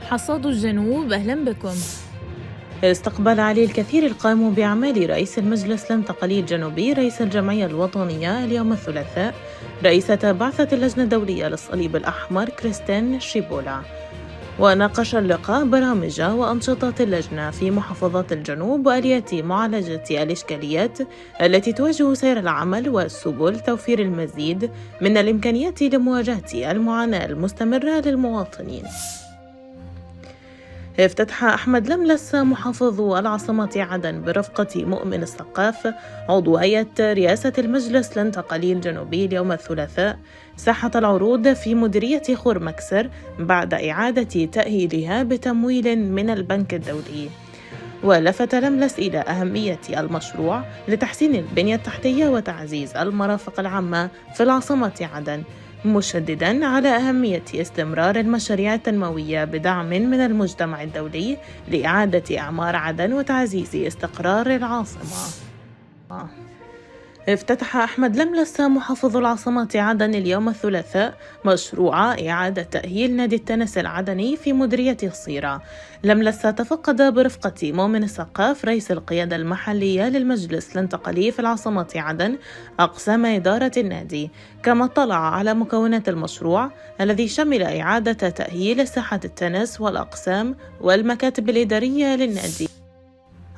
حصاد الجنوب أهلا بكم. استقبل علي الكثير القائم بأعمال رئيس المجلس الانتقالي الجنوبي رئيس الجمعية الوطنية اليوم الثلاثاء رئيسة بعثة اللجنة الدولية للصليب الأحمر كريستين شيبولا، وناقش اللقاء برامج وأنشطة اللجنة في محافظات الجنوب وآليات معالجة الإشكاليات التي تواجه سير العمل وسبل توفير المزيد من الإمكانيات لمواجهة المعاناة المستمرة للمواطنين. افتتح أحمد لملس محافظ العاصمة عدن برفقة مؤمن السقاف عضو هيئة رئاسة المجلس الانتقالي الجنوبي اليوم الثلاثاء ساحة العروض في مديرية خور مكسر بعد إعادة تأهيلها بتمويل من البنك الدولي. ولفت لملس إلى أهمية المشروع لتحسين البنية التحتية وتعزيز المرافق العامة في العاصمة عدن، مشدداً على أهمية استمرار المشاريع التنموية بدعم من المجتمع الدولي لإعادة أعمار عدن وتعزيز استقرار العاصمة. افتتح أحمد لملس محافظ العاصمة عدن اليوم الثلاثاء مشروع إعادة تأهيل نادي التنس العدني في مديرية الصيرة. لملس تفقد برفقة مؤمن السقاف رئيس القيادة المحلية للمجلس الانتقالي في العاصمة عدن أقسام إدارة النادي، كما اطلع على مكونات المشروع الذي شمل إعادة تأهيل ساحة التنس والأقسام والمكاتب الإدارية للنادي.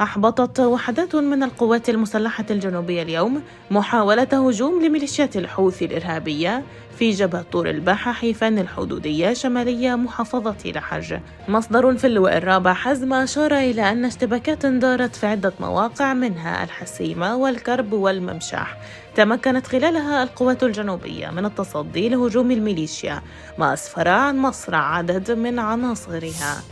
أحبطت وحدات من القوات المسلحة الجنوبية اليوم محاولة هجوم لميليشيات الحوثي الإرهابية في جبهة طور الباحة حيفان الحدودية شمالية محافظة لحج. مصدر في اللواء الرابع حزم أشار إلى أن اشتباكات دارت في عدة مواقع منها الحسيمة والكرب والممشاح، تمكنت خلالها القوات الجنوبية من التصدي لهجوم الميليشيا، ما أسفر عن مصرع عدد من عناصرها.